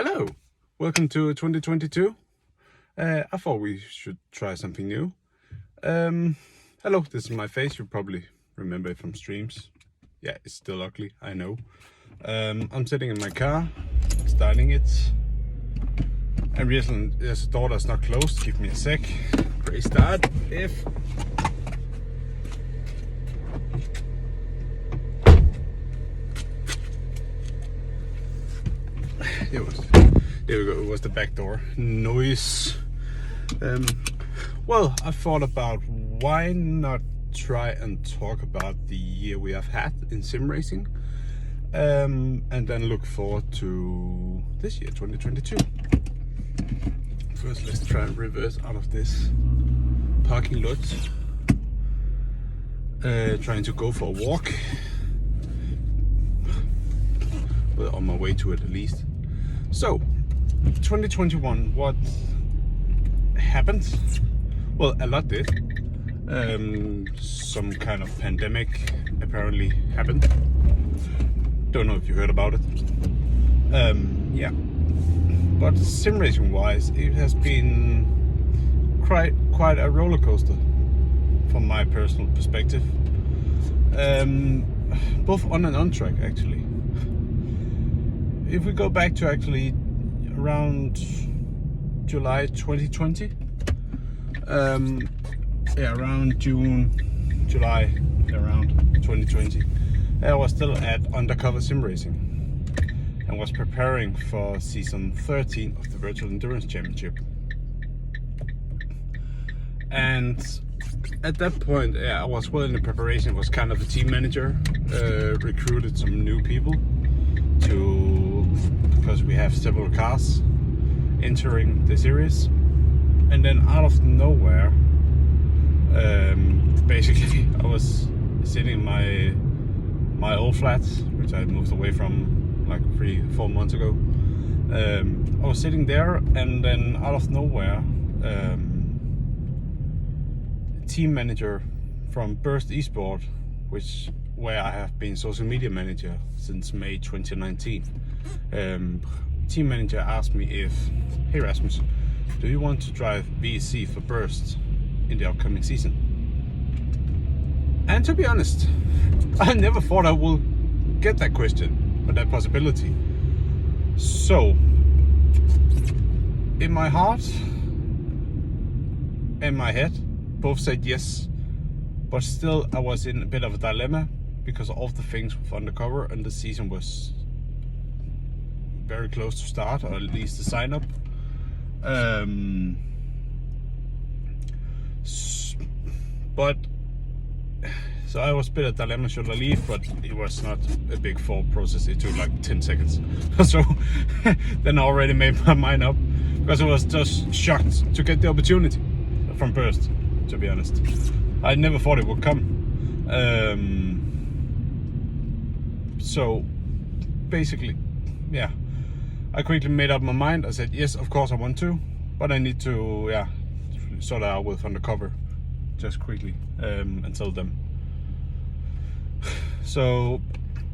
Hello, welcome to 2022. I thought we should try something new. Hello, this is my face. You probably remember it from streams. Yeah, it's still ugly, I know. I'm sitting in my car, starting it. And reason there's a door that's not closed. Give me a sec. Great start. If there we go. It was the back door. Noise. Well, I thought about why not try and talk about the year we have had in sim racing, and then look forward to this year, 2022. First, let's try and reverse out of this parking lot. Trying to go for a walk. Well, on my way to it at least. So, 2021, what happened? Well, a lot did. Some kind of pandemic apparently happened. Don't know if you heard about it. Yeah. But sim racing wise, it has been quite a roller coaster from my personal perspective. Both on and on track actually. If we go back to actually around July 2020, around June, July, around 2020, I was still at Undercover Sim Racing and was preparing for season 13 of the Virtual Endurance Championship. And at that point, I was well in the preparation. Was kind of a team manager, recruited some new people because we have several cars entering the series, and then out of nowhere, basically I was sitting in my old flat, which I moved away from like 3-4 months ago. I was sitting there, and then out of nowhere, team manager from Burst Esport, where I have been social media manager since May 2019. Team manager asked me if, hey Rasmus, do you want to drive VSC for Burst in the upcoming season? And to be honest, I never thought I would get that question or that possibility. So, in my heart and my head, both said yes, but still I was in a bit of a dilemma because of the things with Undercover, and the season was very close to start, or at least the sign up. But so I was a bit of a dilemma, should I leave? But it was not a big thought process. It took like 10 seconds. So then I already made my mind up, because I was just shocked to get the opportunity from Burst, to be honest. I never thought it would come. So basically, yeah, I quickly made up my mind. I said, yes, of course I want to, but I need to, sort out with Undercover just quickly, and tell them. So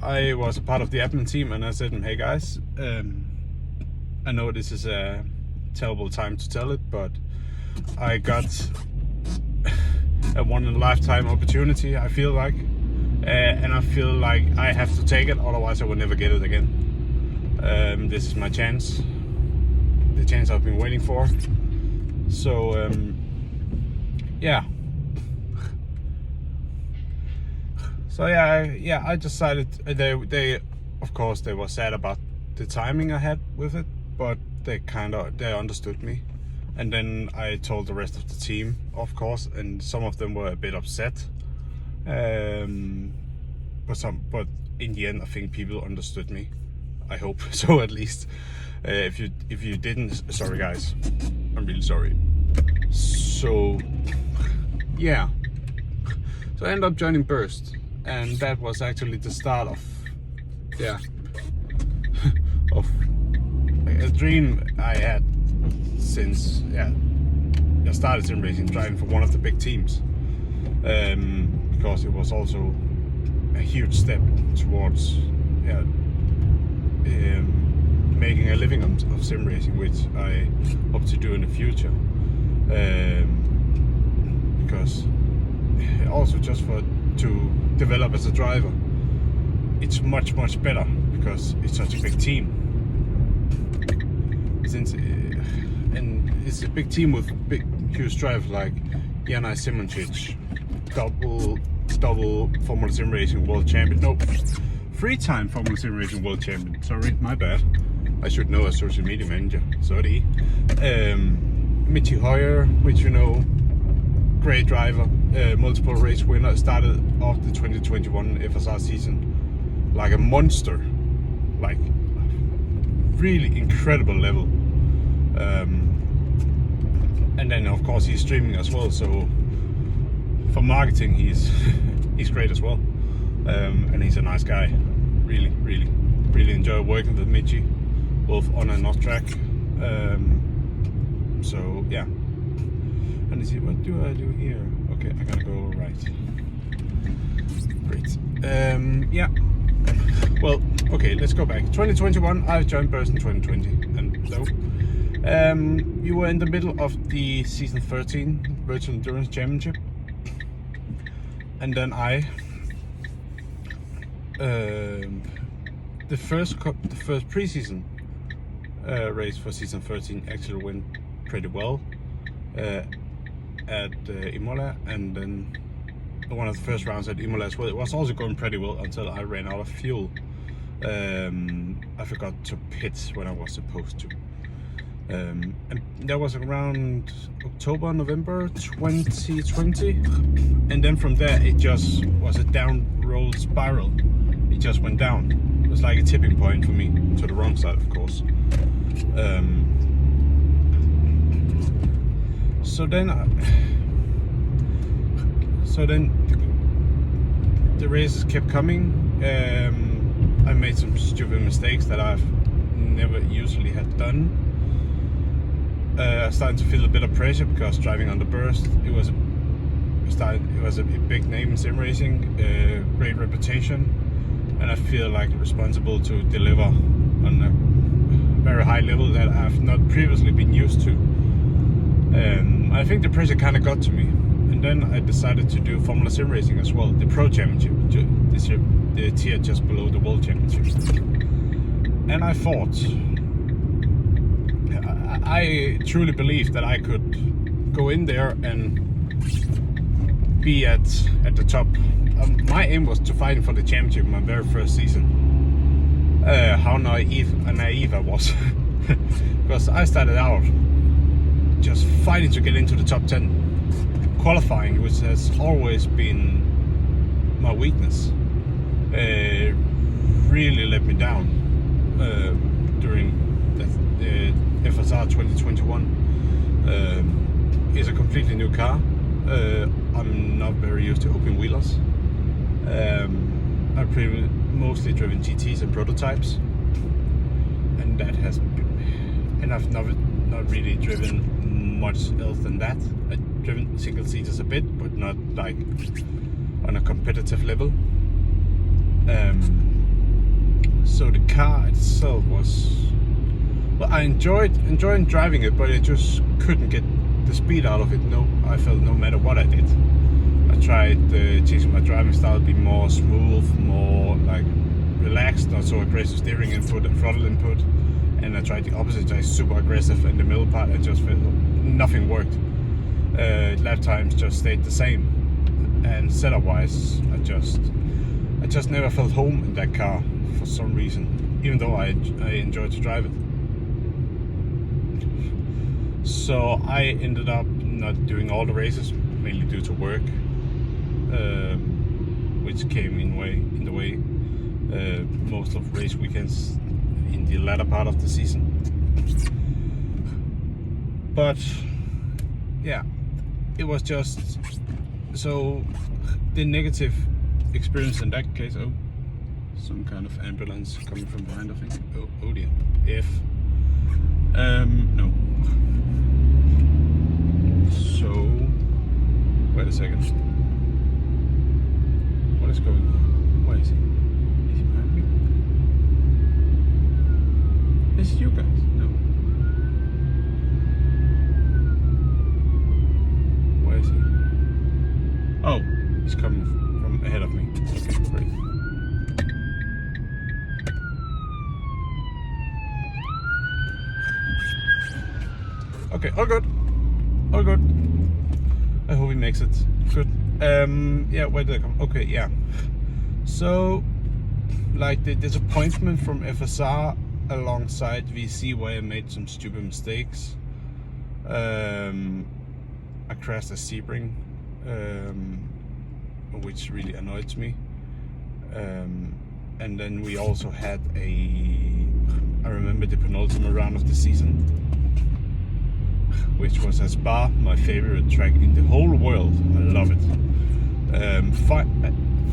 I was a part of the admin team, and I said, hey guys, I know this is a terrible time to tell it, but I got a one-in-a-lifetime opportunity, I feel like, and I feel like I have to take it, otherwise I will never get it again. This is my chance, the chance I've been waiting for. So yeah. So I decided, they of course they were sad about the timing I had with it, but they understood me. And then I told the rest of the team, of course, and some of them were a bit upset. But in the end, I think people understood me. I hope so, at least. If you didn't, sorry guys, I'm really sorry. So yeah, so I ended up joining Burst, and that was actually the start of of a dream I had since I started sim racing, driving for one of the big teams, because it was also a huge step towards making a living of sim racing, which I hope to do in the future. Because also just to develop as a driver, it's much better because it's such a big team. And it's a big team with big, huge drivers like Janaj Simončić, double Formula Sim Racing world champion. No, 3-time Formula Sim Racing world champion. Sorry, my bad. I should know as social media manager. Sorry. Michi Hoyer, which you know, great driver, multiple race winner. Started off the 2021 FSR season like a monster, like really incredible level. And then of course he's streaming as well, so for marketing he's he's great as well. And he's a nice guy. Really enjoy working with Michi, both on and off track. So yeah. And you see, what do I do here? Okay, I gotta go right. Great. Yeah. Well, okay, let's go back. 2021, I joined Burst in 2020, and so you were in the middle of the season 13 Virtual Endurance Championship, and then the first preseason race for season 13 actually went pretty well at Imola, and then one of the first rounds at Imola as well. It was also going pretty well until I ran out of fuel. I forgot to pit when I was supposed to. And that was around October, November 2020. And then from there, it just was a down roll spiral. It just went down. It was like a tipping point for me, to the wrong side, of course. So then the races kept coming. I made some stupid mistakes that I've never usually had done. I started to feel a bit of pressure because driving on the Burst, it was a big name in sim racing, great reputation, and I feel like responsible to deliver on a very high level that I've not previously been used to. I think the pressure kind of got to me, and then I decided to do Formula Sim Racing as well, the Pro Championship, this year, the tier just below the World Championship. And I thought, I truly believed that I could go in there and be at the top. My aim was to fight for the championship in my very first season. How naive I was, because I started out just fighting to get into the top 10. Qualifying, which has always been my weakness, really let me down during the FSR 2021. It's a completely new car. I'm not very used to open wheelers. I've mostly driven GTs and prototypes, and that has been, and I've not really driven much else than that. I've driven single seaters a bit, but not like on a competitive level. So the car itself was, well, I enjoyed driving it, but I just couldn't get the speed out of it. I felt no matter what I did. I tried changing my driving style, be more smooth, more like relaxed, not so aggressive steering input and throttle input. And I tried the opposite, I super aggressive in the middle part. I just felt nothing worked. Lap times just stayed the same, and setup wise, I just never felt home in that car for some reason, even though I enjoyed to drive it. So I ended up not doing all the races, mainly due to work, which came in the way most of race weekends in the latter part of the season. But yeah, it was just so the negative experience in that case. Oh, some kind of ambulance coming from behind, I think. Oh dear. No. So wait a second. What is going on? Where is he? Is he behind me? Is it you guys? No. Okay, all good. All good. I hope he makes it. Good. Yeah, where did I come? Okay, yeah. So, like the disappointment from FSR alongside VC where I made some stupid mistakes. I crashed a Sebring, which really annoyed me. And then we also had I remember the penultimate round of the season, which was at Spa, my favorite track in the whole world. I love it.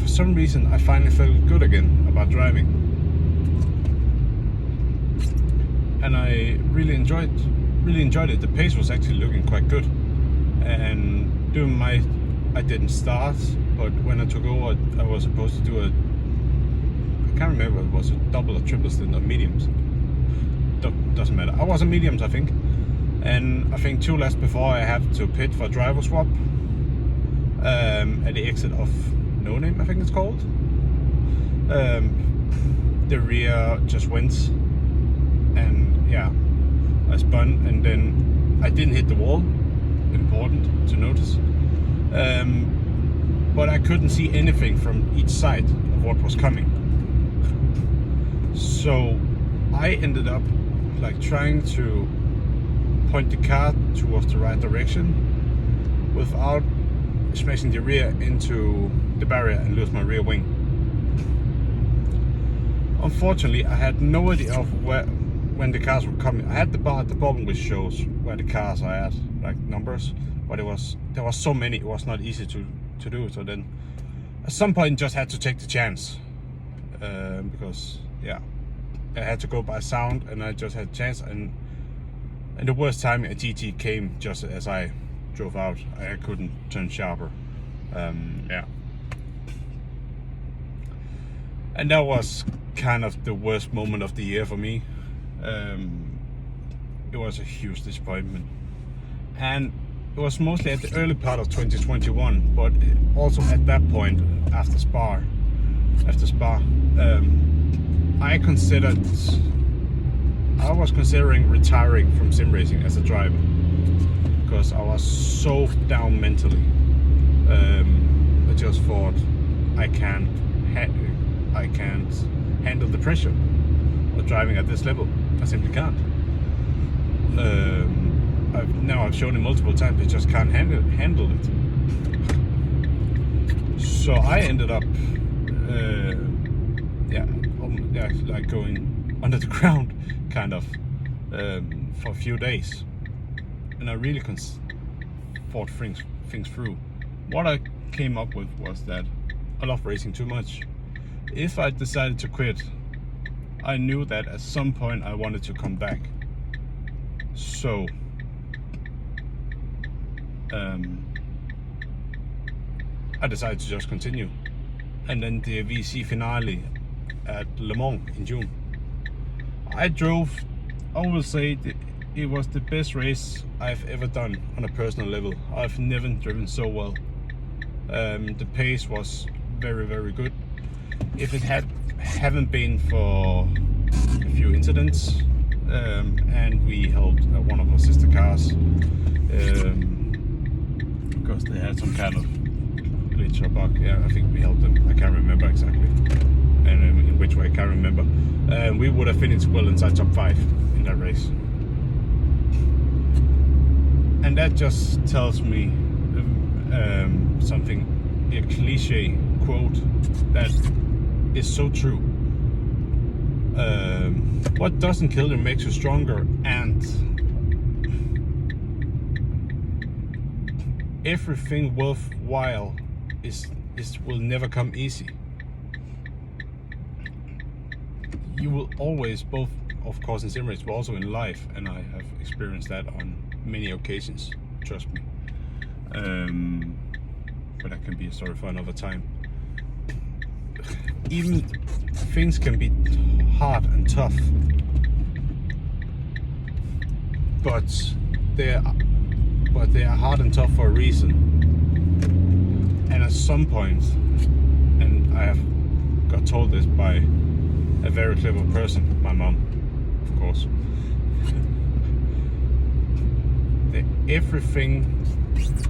For some reason, I finally felt good again about driving, and I really enjoyed it. The pace was actually looking quite good, and I didn't start, but when I took over, I was supposed to do I can't remember, it was a double or triple stint on mediums. Doesn't matter. I was on mediums, I think, and I think 2 laps before I have to pit for a driver swap at the exit of No Name, I think it's called. The rear just went, and yeah, I spun, and then I didn't hit the wall. Important to notice. But I couldn't see anything from each side of what was coming. So I ended up like trying to point the car towards the right direction without smashing the rear into the barrier and lose my rear wing. Unfortunately, I had no idea of when the cars were coming. I had the problem which shows where the cars are at, like numbers, but there was so many, it was not easy to do. So then at some point just had to take the chance, because yeah, I had to go by sound, and I just had a chance, and the worst time a GT came just as I drove out. I couldn't turn sharper. Yeah, and that was kind of the worst moment of the year for me. It was a huge disappointment, and it was mostly at the early part of 2021, but also at that point after Spa, I was considering retiring from sim racing as a driver, because I was so down mentally. I just thought I can't handle the pressure of driving at this level. I simply can't. I've shown it multiple times. I just can't handle it. So I ended up, like going under the ground, kind of, for a few days, and I really thought things through. What I came up with was that I love racing too much. If I decided to quit, I knew that at some point I wanted to come back. So I decided to just continue. And then the VC finale at Le Mans in June, I will say it was the best race I've ever done on a personal level. I've never driven so well. The pace was very, very good. If it haven't been for a few incidents, and we held one of our sister cars, because they had some kind of glitch or bug. Yeah, I think we held them. I can't remember exactly, and in which way I can't remember. We would have finished well inside top 5 in that race, and that just tells me something, a cliche quote that is so true. What doesn't kill you makes you stronger, and everything worthwhile will never come easy. You will always, both of course in sim race, but also in life, and I have experienced that on many occasions, trust me. But that can be a story for another time. Even things can be hard and tough, but they are hard and tough for a reason. And at some point, and I have got told this by a very clever person, my mom, of course. everything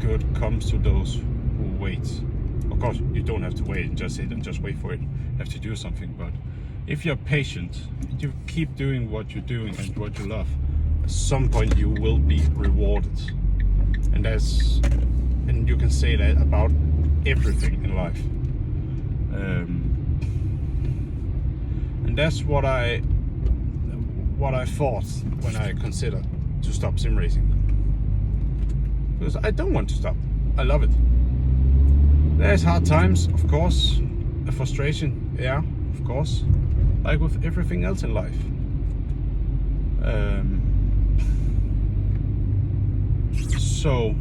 good comes to those who wait. Of course, you don't have to wait and just sit and just wait for it. You have to do something. But if you're patient, you keep doing what you're doing and what you love, at some point you will be rewarded. And you can say that about everything in life. And that's what I thought when I considered to stop sim racing. Because I don't want to stop. I love it. There's hard times, of course. A frustration, yeah, of course. Like with everything else in life. So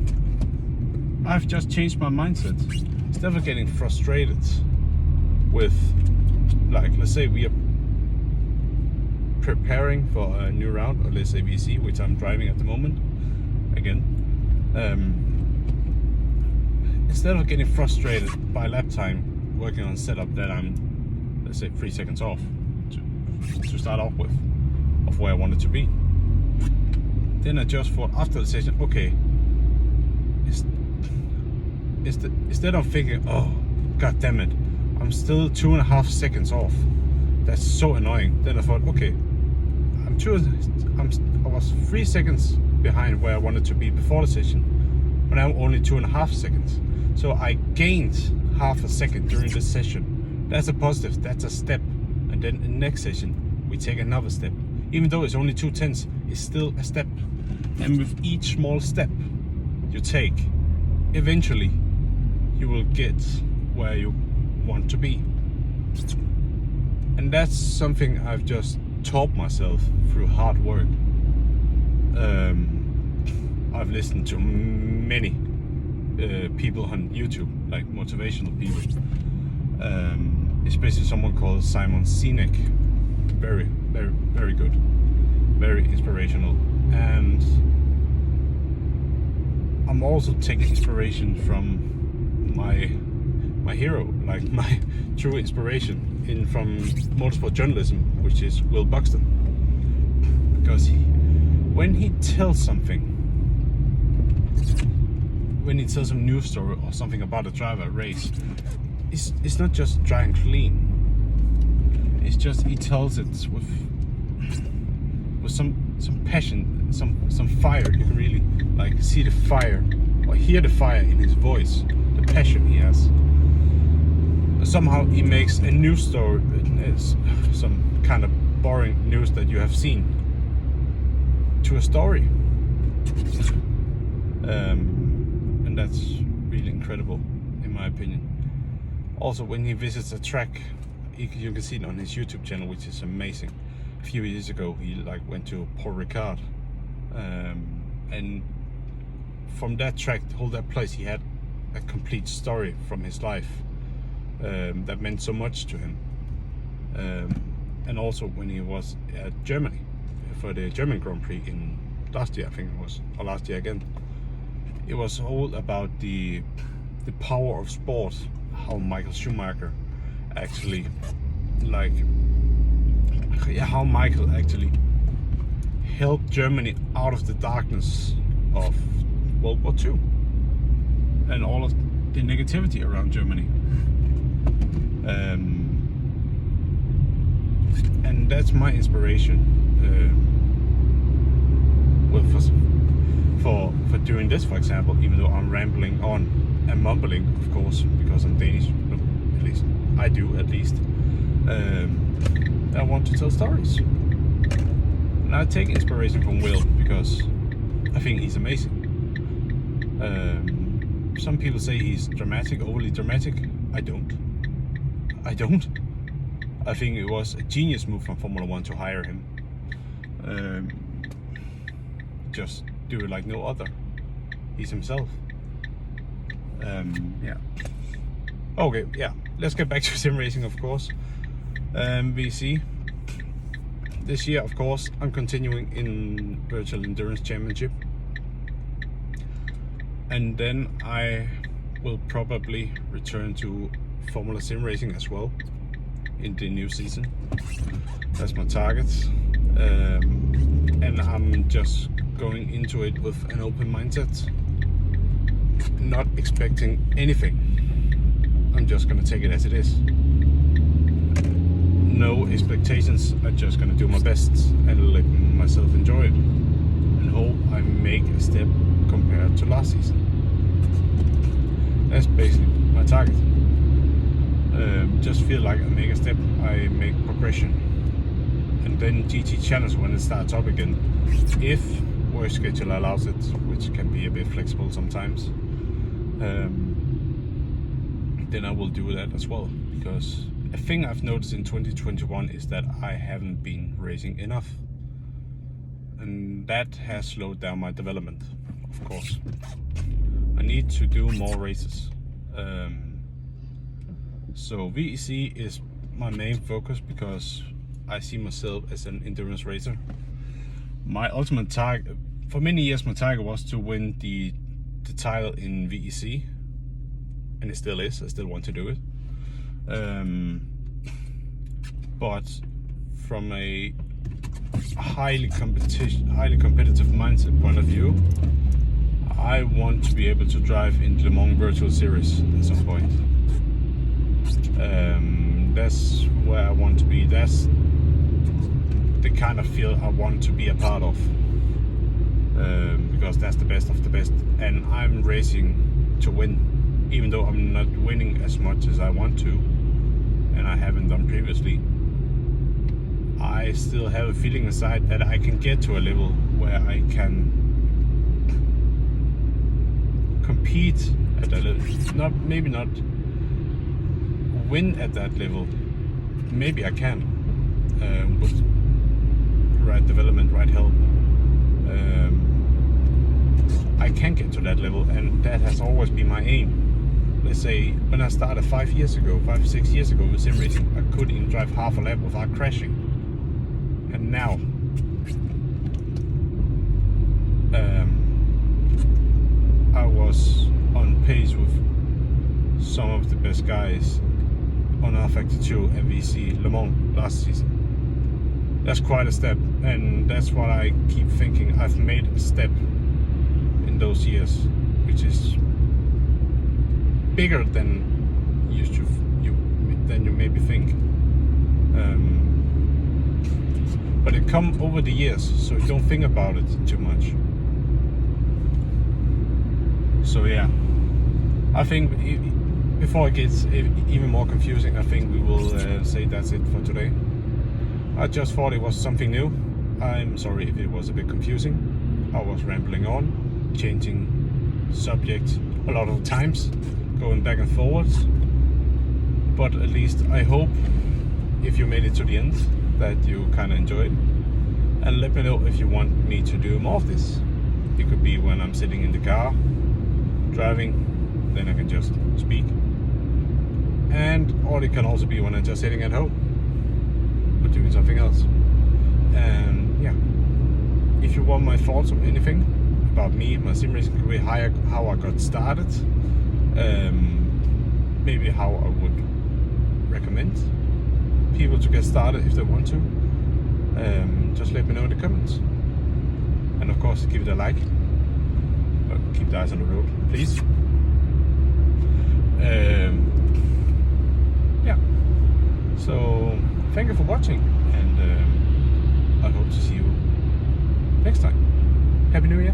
I've just changed my mindset. Instead of getting frustrated with, like, let's say we are preparing for a new round, or let's say VC, which I'm driving at the moment again. Instead of getting frustrated by lap time working on setup that I'm, let's say, 3 seconds off to start off with, of where I wanted to be, then I just thought after the session, okay, instead of thinking, oh god damn it, I'm still 2.5 seconds off, that's so annoying, then I thought, okay, I was 3 seconds behind where I wanted to be before the session, but now only 2.5 seconds. So I gained half a second during this session. That's a positive, that's a step. And then in the next session, we take another step. Even though it's only 0.2, it's still a step. And with each small step you take, eventually you will get where you want to be. And that's something I've just taught myself through hard work. I've listened to many people on YouTube, like motivational people, especially someone called Simon Sinek. Very, very, very good, very inspirational. And I'm also taking inspiration from my hero, like my true inspiration from motorsport journalism, which is Will Buxton. Because when he tells a news story or something about a driver, a race, it's not just dry and clean. It's just he tells it with some passion, some fire. You can really like see the fire or hear the fire in his voice, the passion he has. Somehow he makes a news story, some kind of boring news that you have seen, to a story. And that's really incredible in my opinion. Also, when he visits a track, you can see it on his YouTube channel, which is amazing. A few years ago he went to Paul Ricard, and from that track, the whole that place, he had a complete story from his life that meant so much to him. And also when he was at Germany for the German Grand Prix in last year, I think it was, or last year again, it was all about the power of sport, how Michael Schumacher actually how Michael actually helped Germany out of the darkness of World War II and all of the negativity around Germany. And that's my inspiration for doing this, for example, even though I'm rambling on and mumbling, of course, because I'm Danish. At least I do, at least. I want to tell stories. And I take inspiration from Will because I think he's amazing. Some people say he's dramatic, overly dramatic. I don't. I think it was a genius move from Formula One to hire him. Just do it like no other. He's himself. Yeah. Okay, yeah. Let's get back to sim racing, of course. VC. This year, of course, I'm continuing in Virtual Endurance Championship. And then I will probably return to Formula Sim Racing as well in the new season. That's my target. And I'm just going into it with an open mindset, not expecting anything. I'm just gonna take it as it is. No expectations. I'm just gonna do my best and let myself enjoy it, and hope I make a step compared to last season. That's basically my target. Just feel like I make a step, I make progression, and then GT challenge when it starts up again, if work schedule allows it, which can be a bit flexible sometimes. Then I will do that as well, because a thing I've noticed in 2021 is that I haven't been racing enough, and that has slowed down my development, of course. I need to do more races. So VEC is my main focus because I see myself as an endurance racer. My ultimate target, for many years my target was to win the title in VEC, and it still is. I still want to do it. But from a highly competitive mindset point of view, I want to be able to drive in Le Mans Virtual Series at some point. That's where I want to be. That's the kind of field I want to be a part of, because that's the best of the best, and I'm racing to win, even though I'm not winning as much as I want to, and I haven't done previously. I still have a feeling inside that I can get to a level where I can compete at that level. Maybe not win at that level. Maybe I can, with right development, right help. I can get to that level, and that has always been my aim. Let's say when I started 5, 6 years ago with sim racing, I couldn't even drive half a lap without crashing. And now, I was on pace with some of the best guys on rFactor 2 and VEC Le Mans last season. That's quite a step, and that's what I keep thinking. I've made a step in those years, which is bigger than you maybe think. But it come over the years, so you don't think about it too much. So yeah, I think before it gets even more confusing, I think we will say that's it for today. I just thought it was something new. I'm sorry if it was a bit confusing. I was rambling on, changing subject a lot of times, going back and forwards. But at least I hope, if you made it to the end, that you kind of enjoyed. And let me know if you want me to do more of this. It could be when I'm sitting in the car, driving, then I can just speak. Or it can also be when I'm just sitting at home, or doing something else. And yeah, if you want my thoughts on anything about me, my sim racing career, how I got started, maybe how I would recommend people to get started if they want to, just let me know in the comments. And of course, give it a like. Keep the eyes on the road, please. Yeah. So thank you for watching, and I hope to see you next time. Happy New Year.